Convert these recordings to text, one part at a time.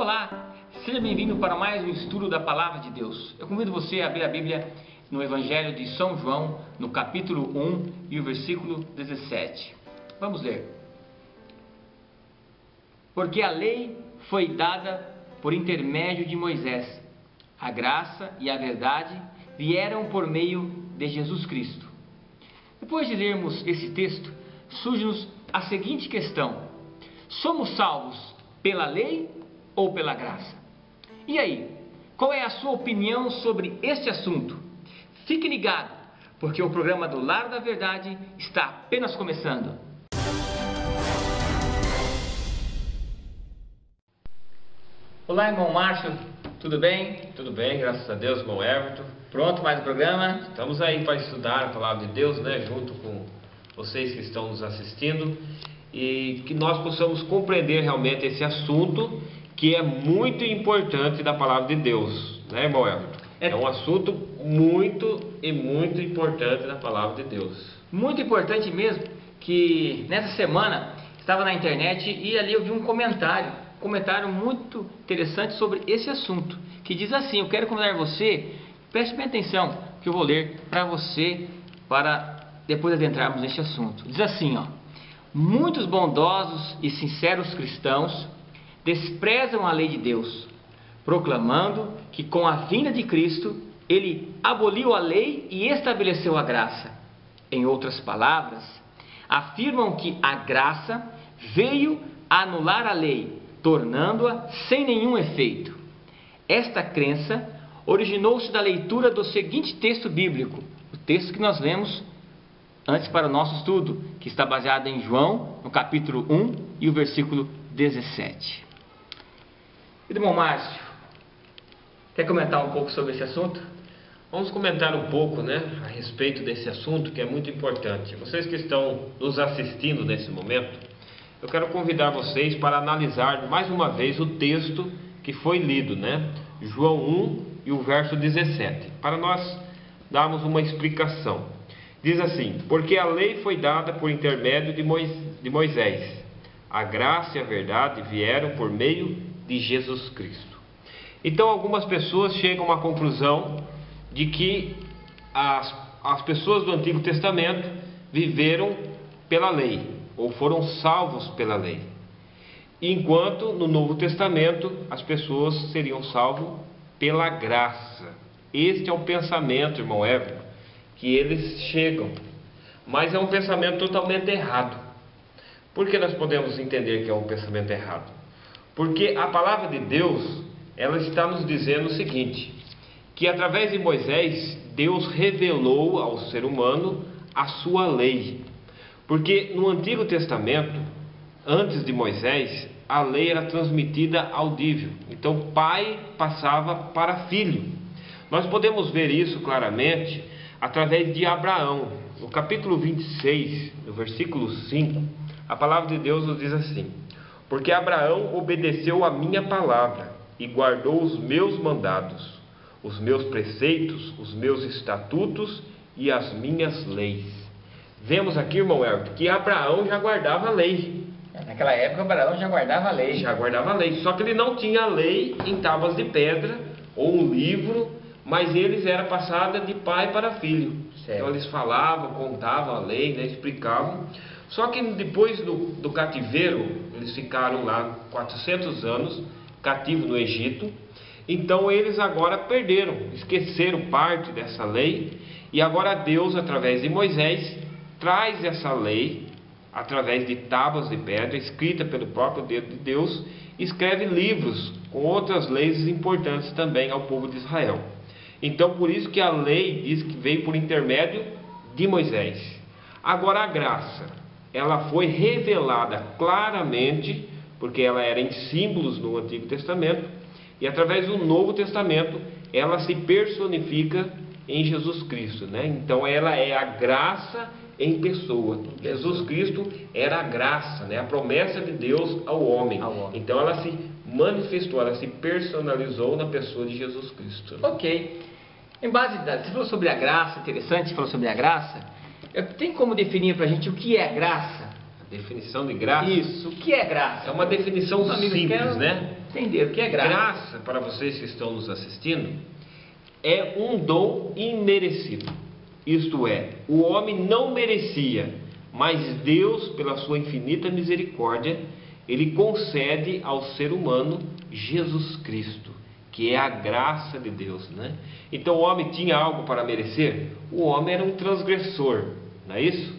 Olá, seja bem-vindo para mais um estudo da Palavra de Deus. Eu convido você a abrir a Bíblia no Evangelho de São João, no capítulo 1 e o versículo 17. Vamos ler. Porque a lei foi dada por intermédio de Moisés. A graça e a verdade vieram por meio de Jesus Cristo. Depois de lermos esse texto, surge-nos a seguinte questão: somos salvos pela lei ou pela graça? E aí, qual é a sua opinião sobre este assunto? Fique ligado, porque o programa do Lar da Verdade está apenas começando. Olá, irmão Márcio, tudo bem? Tudo bem, graças a Deus, irmão Everton. Pronto, mais um programa? Estamos aí para estudar a Palavra de Deus, né, junto com vocês que estão nos assistindo, e que nós possamos compreender realmente esse assunto que é muito importante da Palavra de Deus, né, irmão Everton? É um assunto muito importante da Palavra de Deus. Muito importante mesmo, que nessa semana estava na internet e ali eu vi um comentário muito interessante sobre esse assunto, que diz assim: eu quero convidar você, preste bem atenção, que eu vou ler para você, para depois adentrarmos neste assunto. Diz assim, ó: muitos bondosos e sinceros cristãos desprezam a lei de Deus, proclamando que com a vinda de Cristo, Ele aboliu a lei e estabeleceu a graça. Em outras palavras, afirmam que a graça veio anular a lei, tornando-a sem nenhum efeito. Esta crença originou-se da leitura do seguinte texto bíblico, o texto que nós lemos antes para o nosso estudo, que está baseado em João, no capítulo 1 e o versículo 17. Irmão Márcio, quer comentar um pouco sobre esse assunto? Vamos comentar um pouco, né, a respeito desse assunto que é muito importante. Vocês que estão nos assistindo nesse momento, eu quero convidar vocês para analisar mais uma vez o texto que foi lido, né? João 1 e o verso 17, para nós darmos uma explicação. Diz assim: porque a lei foi dada por intermédio de Moisés, a graça e a verdade vieram por meio de Jesus Cristo. Então algumas pessoas chegam a uma conclusão de que as pessoas do Antigo Testamento viveram pela lei, ou foram salvos pela lei, enquanto no Novo Testamento as pessoas seriam salvas pela graça. Este é o pensamento, irmão Everton, que eles chegam, mas é um pensamento totalmente errado. Por que nós podemos entender que é um pensamento errado? Porque a palavra de Deus, ela está nos dizendo o seguinte: que através de Moisés, Deus revelou ao ser humano a sua lei. Porque no Antigo Testamento, antes de Moisés, a lei era transmitida audível. Então, pai passava para filho. Nós podemos ver isso claramente através de Abraão. No capítulo 26, no versículo 5, a palavra de Deus nos diz assim: porque Abraão obedeceu a minha palavra e guardou os meus mandados, os meus preceitos, os meus estatutos e as minhas leis. Vemos aqui, irmão Everton, que Abraão já guardava a lei. Naquela época, Abraão já guardava a lei. Já guardava a lei, só que ele não tinha a lei em tábuas de pedra ou um livro, mas eles era passada de pai para filho. Certo. Então eles falavam, contavam a lei, né, explicavam. Só que depois do cativeiro, eles ficaram lá 400 anos cativos no Egito. Então eles agora perderam, esqueceram parte dessa lei. E agora Deus, através de Moisés, traz essa lei através de tábuas de pedra, escrita pelo próprio dedo de Deus, e escreve livros com outras leis importantes também ao povo de Israel. Então por isso que a lei diz que veio por intermédio de Moisés. Agora a graça, ela foi revelada claramente, porque ela era em símbolos no Antigo Testamento, e através do Novo Testamento ela se personifica em Jesus Cristo, né? Então ela é a graça em pessoa. Jesus Cristo era a graça, né? A promessa de Deus ao homem. Então ela se manifestou, ela se personalizou na pessoa de Jesus Cristo. Ok. Em base você falou sobre a graça, interessante, falou sobre a graça. Tem como definir para a gente o que é graça? A definição de graça? Isso, o que é graça? É uma definição simples, né? Entender o que é graça. Graça, para vocês que estão nos assistindo, é um dom imerecido. Isto é, o homem não merecia, mas Deus, pela sua infinita misericórdia, Ele concede ao ser humano Jesus Cristo, que é a graça de Deus, né? Então o homem tinha algo para merecer? O homem era um transgressor, não é isso?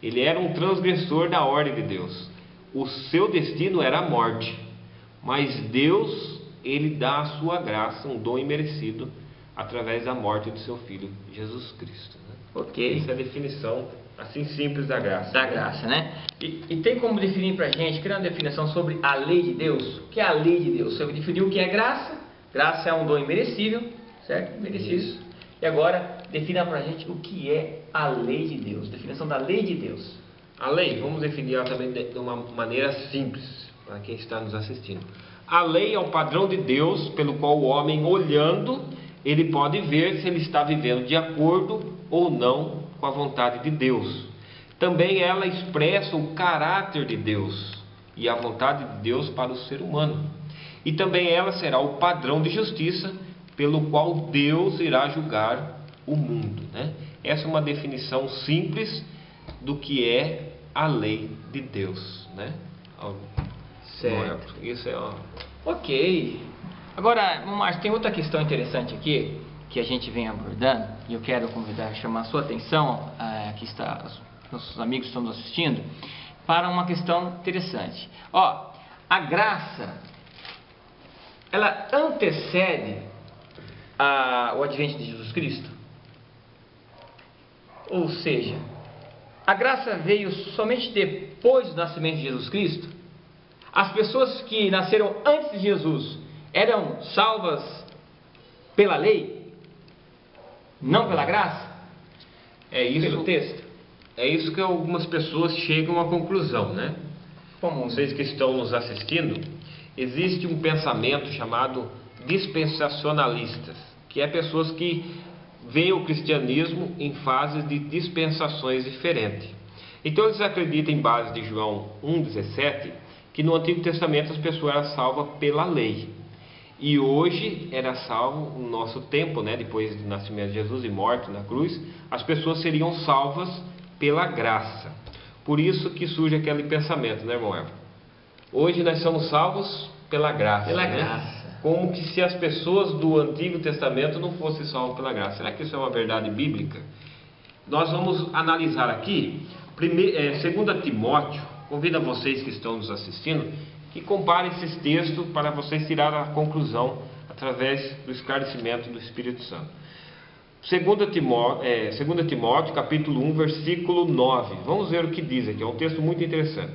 Ele era um transgressor da ordem de Deus. O seu destino era a morte. Mas Deus, Ele dá a sua graça, um dom imerecido, através da morte do seu Filho, Jesus Cristo, né? Ok. Essa é a definição, assim simples, da graça. Da graça, né? E tem como definir pra gente, criar uma definição sobre a lei de Deus? O que é a lei de Deus? Você definiu o que é graça. Graça é um dom imerecível, certo? Merecido. E agora, defina pra gente o que é a lei de Deus. Definição da lei de Deus. A lei, vamos definir ela também de uma maneira simples, para quem está nos assistindo. A lei é o padrão de Deus, pelo qual o homem, olhando, ele pode ver se ele está vivendo de acordo ou não com a vontade de Deus. Também ela expressa o caráter de Deus e a vontade de Deus para o ser humano. E também ela será o padrão de justiça pelo qual Deus irá julgar o mundo, né? Essa é uma definição simples do que é a lei de Deus, né? Certo. Isso é Ok. Agora, Márcio, tem outra questão interessante aqui que a gente vem abordando e eu quero chamar a sua atenção, que está, nossos amigos que estão nos assistindo, para uma questão interessante. Ó, a graça, ela antecede o advento de Jesus Cristo? Ou seja, a graça veio somente depois do nascimento de Jesus Cristo? As pessoas que nasceram antes de Jesus eram salvas pela lei, não pela graça? É isso, pelo texto? É isso que algumas pessoas chegam à conclusão, né? Como vocês que estão nos assistindo, existe um pensamento chamado dispensacionalistas, que é pessoas que veem o cristianismo em fases de dispensações diferentes. Então eles acreditam, em base de João 1,17, que no Antigo Testamento as pessoas eram salvas pela lei. E hoje era salvo, no nosso tempo, né, depois do nascimento de Jesus e morte na cruz, as pessoas seriam salvas pela graça. Por isso que surge aquele pensamento, né, irmão Everton? Hoje nós somos salvos pela graça. Pela né? graça. Como que se as pessoas do Antigo Testamento não fossem salvas pela graça. Será que isso é uma verdade bíblica? Nós vamos analisar aqui, 2 Timóteo, convido a vocês que estão nos assistindo, que comparem esses textos para vocês tirarem a conclusão através do esclarecimento do Espírito Santo. 2 Timóteo, capítulo 1, versículo 9. Vamos ver o que diz aqui, é um texto muito interessante.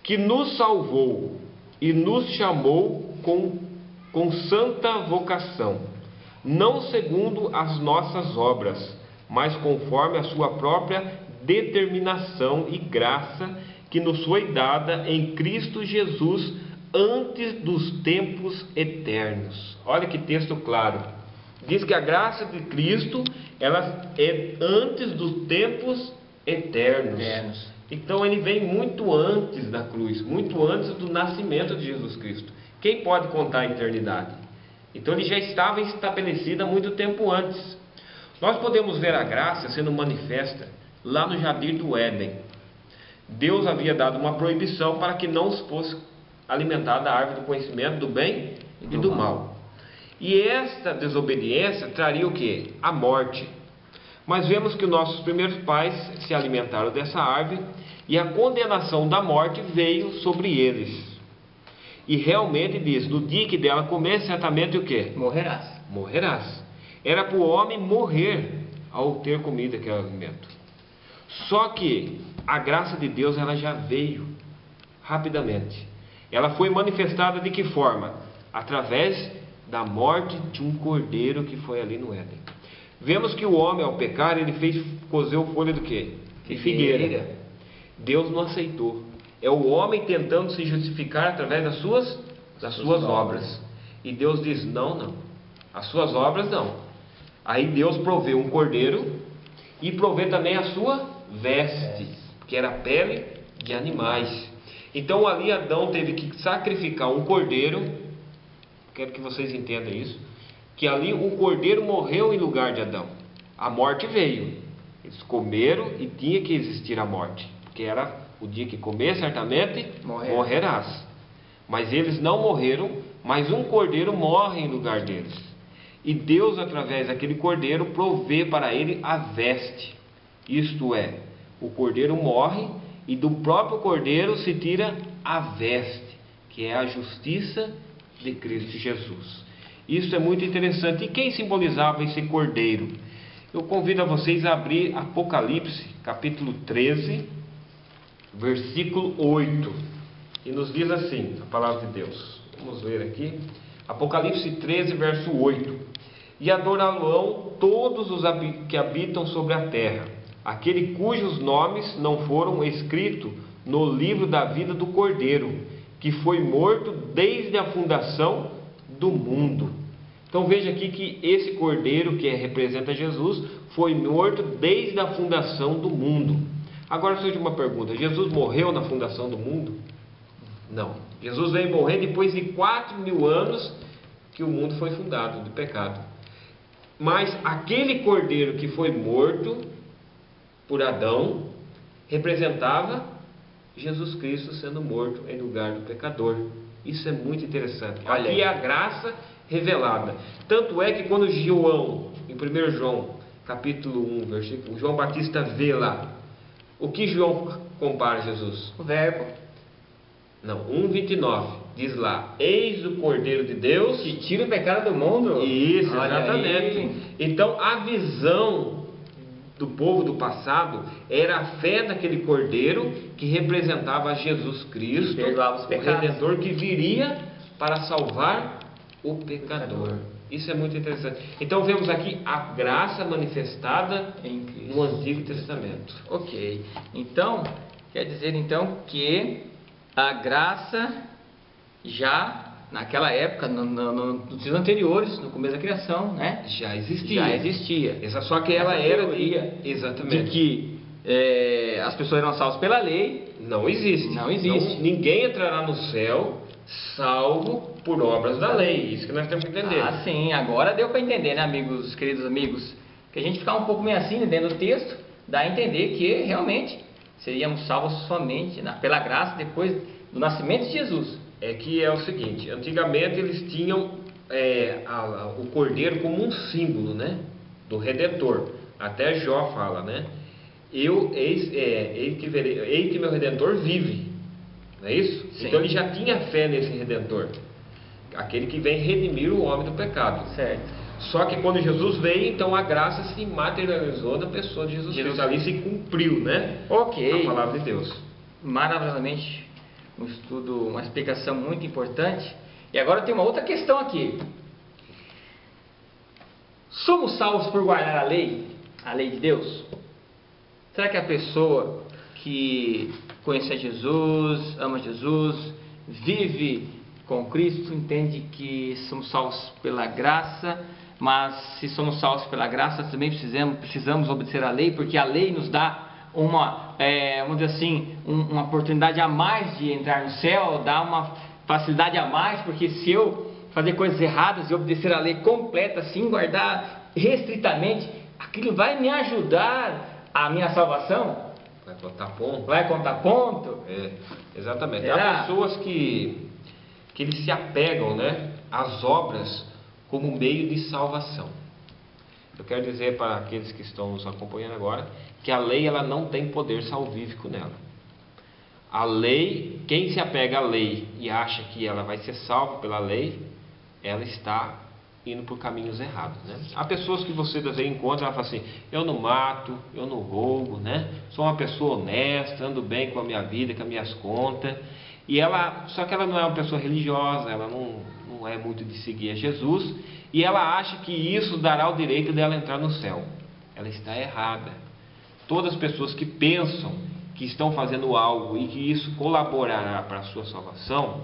Que nos salvou e nos chamou com santa vocação, não segundo as nossas obras, mas conforme a sua própria determinação e graça que nos foi dada em Cristo Jesus antes dos tempos eternos. Olha que texto claro. Diz que a graça de Cristo, ela é antes dos tempos eternos. Então ele vem muito antes da cruz, muito antes do nascimento de Jesus Cristo. Quem pode contar a eternidade? Então ele já estava estabelecido há muito tempo antes. Nós podemos ver a graça sendo manifesta lá no jardim do Éden. Deus havia dado uma proibição para que não se fosse alimentar da árvore do conhecimento do bem e do mal. E esta desobediência traria o quê? A morte. Mas vemos que nossos primeiros pais se alimentaram dessa árvore e a condenação da morte veio sobre eles. E realmente diz, no dia que dela comer, certamente o quê? Morrerás. Morrerás. Era para o homem morrer ao ter comido aquele alimento. Só que a graça de Deus, ela já veio rapidamente. Ela foi manifestada de que forma? Através da morte de um cordeiro que foi ali no Éden. Vemos que o homem, ao pecar, ele cozeu folha do quê? De figueira. Deus não aceitou. É o homem tentando se justificar através das suas obras. E Deus diz, não. As suas obras não. Aí Deus proveu um cordeiro e proveu também a sua veste, que era pele de animais. Então ali Adão teve que sacrificar um cordeiro quero que vocês entendam isso, que ali o cordeiro morreu em lugar de Adão. A morte veio. Eles comeram e tinha que existir a morte, porque era o dia que comer, certamente morrerás. Mas eles não morreram, mas um cordeiro morre em lugar deles. E Deus, através daquele cordeiro, provê para ele a veste. Isto é, o cordeiro morre e do próprio cordeiro se tira a veste, que é a justiça de Cristo Jesus. Isso é muito interessante. E quem simbolizava esse cordeiro? Eu convido a vocês a abrir Apocalipse, capítulo 13, versículo 8. E nos diz assim, a palavra de Deus. Vamos ler aqui. Apocalipse 13, verso 8. E adorá-lo-ão todos os que habitam sobre a terra, aquele cujos nomes não foram escritos no livro da vida do Cordeiro, que foi morto desde a fundação do mundo. Então veja aqui que esse Cordeiro, que representa Jesus, foi morto desde a fundação do mundo. Agora surge uma pergunta: Jesus morreu na fundação do mundo? Não. Jesus veio morrer depois de 4.000 anos que o mundo foi fundado de pecado. Mas aquele Cordeiro que foi morto por Adão representava Jesus Cristo sendo morto em lugar do pecador. Isso é muito interessante. Aqui é a graça revelada. Tanto é que quando João, em 1 João, capítulo 1, versículo, João Batista vê lá, o que João compara a Jesus? O verbo. Não, 1,29, diz lá: eis o Cordeiro de Deus que tira o pecado do mundo. Isso, Olha exatamente. aí. Então a visão do povo do passado era a fé daquele Cordeiro que representava Jesus Cristo, perdoava os pecados, o Redentor que viria para salvar o pecador. Isso é muito interessante. Então vemos aqui a graça manifestada em Cristo no Antigo Testamento. Ok. Então, quer dizer então que a graça já naquela época, nos dias anteriores, no começo da criação, né? Já existia. Já existia. Só que ela era de que as pessoas eram salvas pela lei. Não existe. Não existe. Então, ninguém entrará no céu salvo por obras da lei. Isso que nós temos que entender. Ah, sim. Agora deu para entender, né, amigos, queridos amigos? Que a gente ficar um pouco meio assim, né, dentro do texto, dá a entender que realmente seríamos salvos somente pela graça depois do nascimento de Jesus. É que é o seguinte: antigamente eles tinham o cordeiro como um símbolo, né, do Redentor. Até Jó fala, né? Eis que meu Redentor vive. Não é isso? Sim. Então ele já tinha fé nesse Redentor, aquele que vem redimir o homem do pecado. Certo. Só que quando Jesus veio, então a graça se materializou na pessoa de Jesus Cristo. Ali se cumpriu, né? Ok. A palavra de Deus. Maravilhosamente, um estudo, uma explicação muito importante. E agora tem uma outra questão aqui. Somos salvos por guardar a lei de Deus? Será que a pessoa que conhece Jesus, ama Jesus, vive com Cristo, entende que somos salvos pela graça, mas se somos salvos pela graça, também precisamos obedecer a lei, porque a lei nos dá vamos dizer assim, uma oportunidade a mais de entrar no céu, dá uma facilidade a mais, porque se eu fazer coisas erradas e obedecer a lei completa, assim, guardar restritamente, aquilo vai me ajudar a minha salvação? Vai contar ponto. Vai contar ponto? Exatamente. Há pessoas que eles se apegam, né, às obras como meio de salvação. Eu quero dizer para aqueles que estão nos acompanhando agora que a lei ela não tem poder salvífico nela. A lei, quem se apega à lei e acha que ela vai ser salva pela lei, ela está indo por caminhos errados, né? Há pessoas que você às vezes encontra, ela fala assim: eu não mato, eu não roubo, né? Sou uma pessoa honesta, ando bem com a minha vida, com as minhas contas. E só que ela não é uma pessoa religiosa, ela não é muito de seguir a Jesus, e ela acha que isso dará o direito dela entrar no céu. Ela está errada. Todas as pessoas que pensam que estão fazendo algo e que isso colaborará para a sua salvação,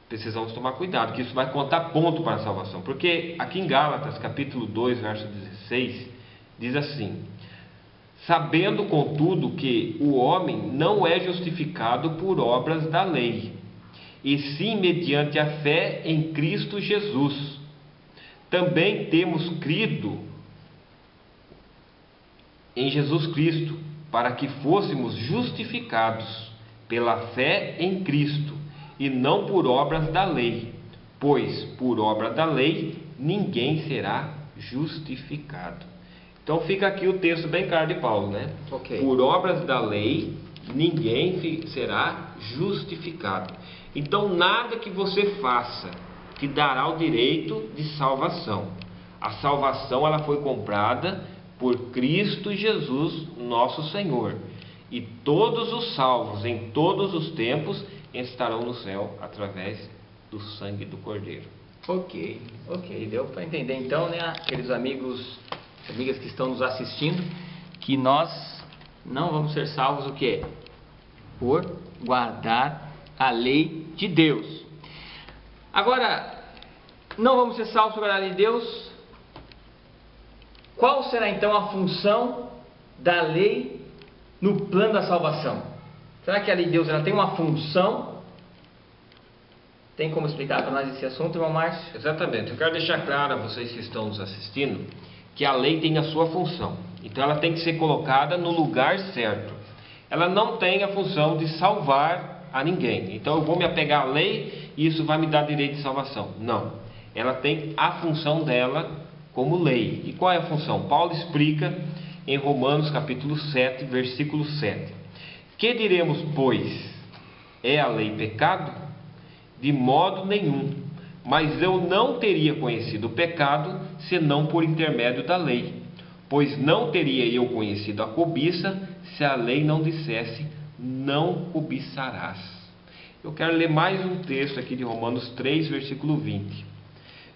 precisamos tomar cuidado, que isso vai contar ponto para a salvação. Porque aqui em Gálatas, capítulo 2, verso 16, diz assim: sabendo, contudo, que o homem não é justificado por obras da lei, e sim mediante a fé em Cristo Jesus. Também temos crido em Jesus Cristo, para que fôssemos justificados pela fé em Cristo, e não por obras da lei, pois por obra da lei ninguém será justificado. Então fica aqui o texto bem claro de Paulo, né? Ok. Por obras da lei ninguém será justificado. Então nada que você faça te dará o direito de salvação. A salvação ela foi comprada por Cristo Jesus, nosso Senhor. E todos os salvos em todos os tempos estarão no céu através do sangue do Cordeiro. Ok, deu para entender então, né, aqueles amigos, amigas que estão nos assistindo, que nós não vamos ser salvos o quê? Por guardar a lei de Deus. Agora, não vamos ser salvos por guardar a lei de Deus. Qual será então a função da lei no plano da salvação? Será que a lei de Deus ela tem uma função? Tem como explicar para nós esse assunto, irmão Márcio? Exatamente. Eu quero deixar claro a vocês que estão nos assistindo que a lei tem a sua função. Então ela tem que ser colocada no lugar certo. Ela não tem a função de salvar a ninguém. Então eu vou me apegar à lei e isso vai me dar direito de salvação. Não. Ela tem a função dela como lei. E qual é a função? Paulo explica em Romanos capítulo 7, versículo 7. Que diremos, pois? É a lei pecado? De modo nenhum, mas eu não teria conhecido o pecado, senão por intermédio da lei, pois não teria eu conhecido a cobiça, se a lei não dissesse, não cobiçarás. Eu quero ler mais um texto aqui de Romanos 3, versículo 20.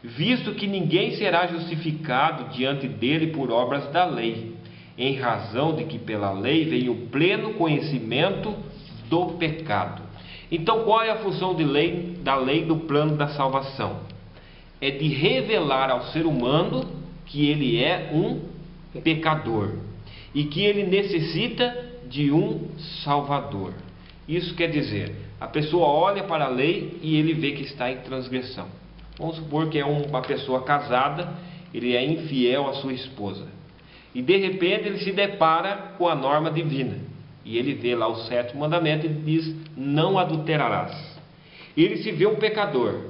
Visto que ninguém será justificado diante dele por obras da lei, em razão de que pela lei veio o pleno conhecimento do pecado. Então, qual é a função da lei do plano da salvação? É de revelar ao ser humano que ele é um pecador e que ele necessita de um Salvador. Isso quer dizer, a pessoa olha para a lei e ele vê que está em transgressão. Vamos supor que é uma pessoa casada, ele é infiel à sua esposa. E de repente ele se depara com a norma divina. E ele vê lá o 7º mandamento e diz, não adulterarás. Ele se vê um pecador,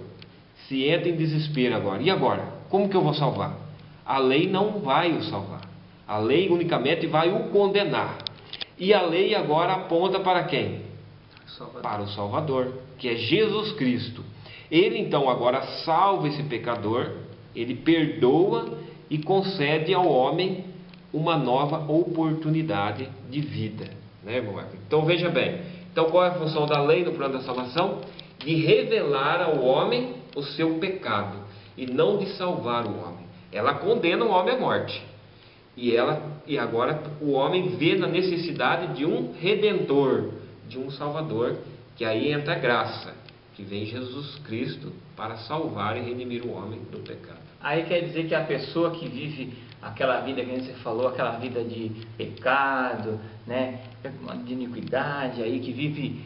se entra em desespero agora. E agora? Como que eu vou salvar? A lei não vai o salvar. A lei unicamente vai o condenar. E a lei agora aponta para quem? Para o Salvador, que é Jesus Cristo. Ele então agora salva esse pecador, ele perdoa e concede ao homem uma nova oportunidade de vida. Né, irmão? Então veja bem, então qual é a função da lei no plano da salvação? De revelar ao homem o seu pecado e não de salvar o homem. Ela condena o homem à morte e agora o homem vê na necessidade de um redentor, de um salvador, que aí entra a graça, que vem Jesus Cristo para salvar e redimir o homem do pecado. Aí quer dizer que a pessoa que vive aquela vida que você falou, aquela vida de pecado, né, de iniquidade, aí que vive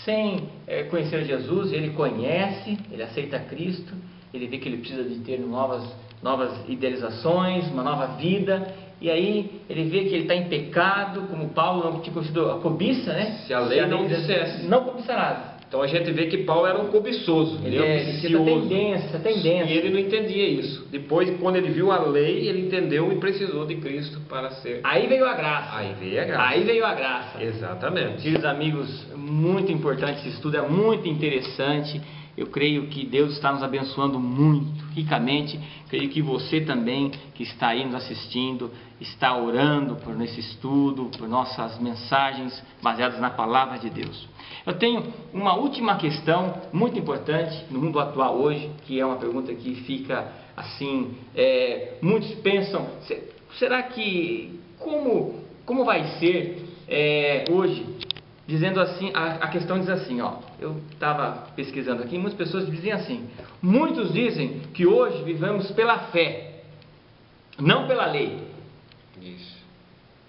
sem conhecer Jesus, ele conhece, ele aceita Cristo, ele vê que ele precisa de ter novas idealizações, uma nova vida, e aí ele vê que ele está em pecado, como Paulo não tinha conhecido a cobiça, né? Se a lei não dissesse, não cobiçarás. Então a gente vê que Paulo era um cobiçoso, ele tinha essa tendência. E ele não entendia isso. Depois, quando ele viu a lei, ele entendeu e precisou de Cristo para ser. Aí veio a graça. Aí veio a graça. Exatamente. Queridos amigos, muito importante esse estudo, é muito interessante. Eu creio que Deus está nos abençoando muito, ricamente. Creio que você também, que está aí nos assistindo, está orando por esse estudo, por nossas mensagens baseadas na Palavra de Deus. Eu tenho uma última questão muito importante no mundo atual hoje, que é uma pergunta que fica assim, muitos pensam, será que, como vai ser hoje? Dizendo assim, a questão diz assim, ó, eu estava pesquisando aqui, muitas pessoas dizem assim, muitos dizem que hoje vivemos pela fé, não pela lei. Isso.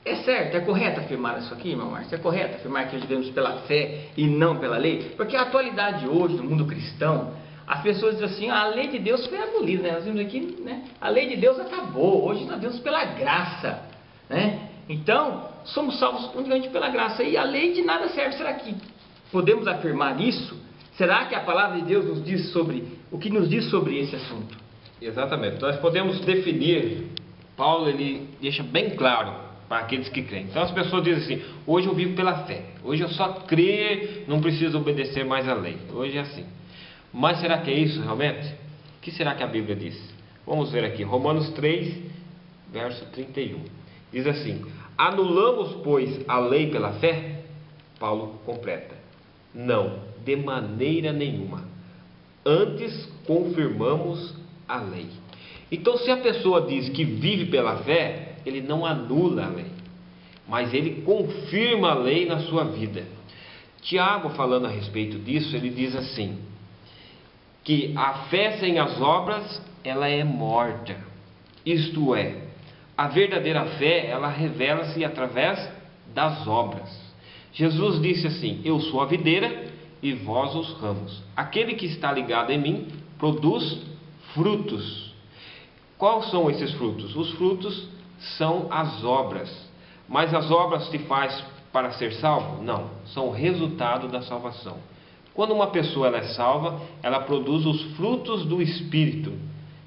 É certo, é correto afirmar isso aqui, irmão Márcio? É correto afirmar que devemos pela fé e não pela lei? Porque a atualidade hoje, no mundo cristão, as pessoas dizem assim, a lei de Deus foi abolida, né? Nós vimos aqui, né? A lei de Deus acabou, hoje nós vivemos pela graça, né? Então, somos salvos unicamente pela graça, e a lei de nada serve. Será que podemos afirmar isso? Será que a palavra de Deus nos diz o que nos diz sobre esse assunto? Exatamente, nós podemos definir, Paulo ele deixa bem claro para aqueles que creem. Então as pessoas dizem assim, hoje eu vivo pela fé, hoje eu só creio, não preciso obedecer mais à lei, hoje é assim. Mas será que é isso realmente? O que será que a Bíblia diz? Vamos ver aqui, Romanos 3, verso 31. Diz assim, anulamos, pois, a lei pela fé? Paulo completa, não, de maneira nenhuma. Antes confirmamos a lei. Então, se a pessoa diz que vive pela fé, ele não anula a lei, mas ele confirma a lei na sua vida. Tiago, falando a respeito disso, ele diz assim, que a fé sem as obras, ela é morta. Isto é, a verdadeira fé, ela revela-se através das obras. Jesus disse assim, eu sou a videira e vós os ramos. Aquele que está ligado em mim, produz frutos. Quais são esses frutos? Os frutos são as obras. Mas as obras te faz para ser salvo? Não, são o resultado da salvação. Quando uma pessoa ela é salva, ela produz os frutos do Espírito,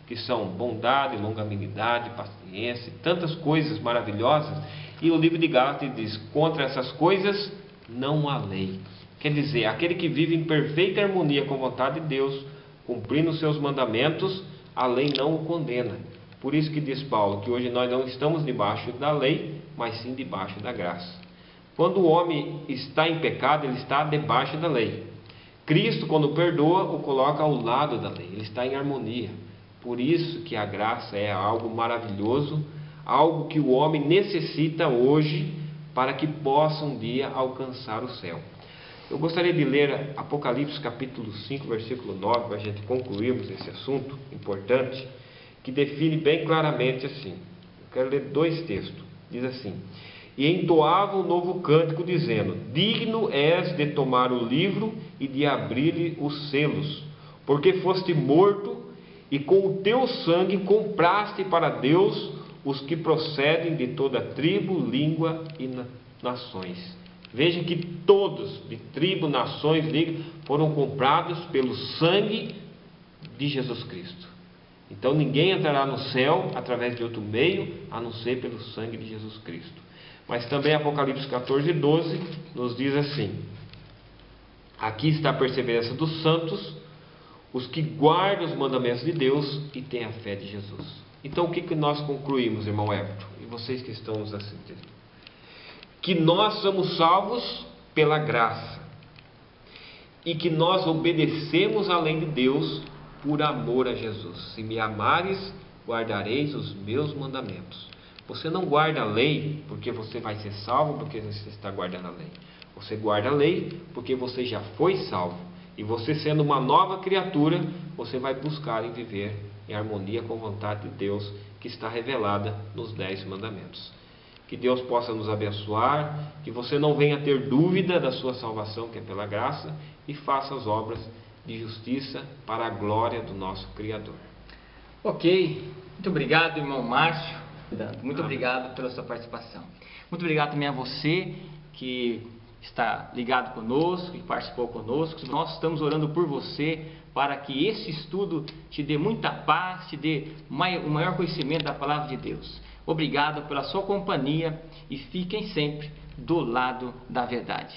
que são bondade, longanimidade, paciência, tantas coisas maravilhosas. E o livro de Gálatas diz, contra essas coisas não há lei. Quer dizer, aquele que vive em perfeita harmonia com a vontade de Deus, cumprindo os seus mandamentos, a lei não o condena. Por isso que diz Paulo, que hoje nós não estamos debaixo da lei, mas sim debaixo da graça. Quando o homem está em pecado, ele está debaixo da lei. Cristo, quando perdoa, o coloca ao lado da lei, ele está em harmonia. Por isso que a graça é algo maravilhoso, algo que o homem necessita hoje, para que possa um dia alcançar o céu. Eu gostaria de ler Apocalipse capítulo 5, versículo 9, para a gente concluirmos esse assunto importante, que define bem claramente assim. Eu quero ler 2 textos. Diz assim, e entoava um novo cântico, dizendo, digno és de tomar o livro e de abrir-lhe os selos, porque foste morto e com o teu sangue compraste para Deus os que procedem de toda tribo, língua e nações. Veja que todos, de tribo, nações, língua, foram comprados pelo sangue de Jesus Cristo. Então ninguém entrará no céu através de outro meio, a não ser pelo sangue de Jesus Cristo. Mas também Apocalipse 14, 12 nos diz assim, aqui está a perseverança dos santos, os que guardam os mandamentos de Deus e têm a fé de Jesus. Então o que nós concluímos, irmão Everton, e vocês que estão nos assistindo? Que nós somos salvos pela graça e que nós obedecemos a lei de Deus por amor a Jesus. Se me amares, guardareis os meus mandamentos. Você não guarda a lei porque você vai ser salvo, porque você está guardando a lei. Você guarda a lei porque você já foi salvo. E você sendo uma nova criatura, você vai buscar em viver em harmonia com a vontade de Deus que está revelada nos 10 mandamentos. Que Deus possa nos abençoar, que você não venha ter dúvida da sua salvação, que é pela graça, e faça as obras de justiça para a glória do nosso Criador. Ok, muito obrigado, irmão Márcio. Muito obrigado pela sua participação. Muito obrigado também a você que está ligado conosco, que participou conosco. Nós estamos orando por você para que esse estudo te dê muita paz, te dê o maior conhecimento da palavra de Deus. Obrigado pela sua companhia e fiquem sempre do lado da verdade.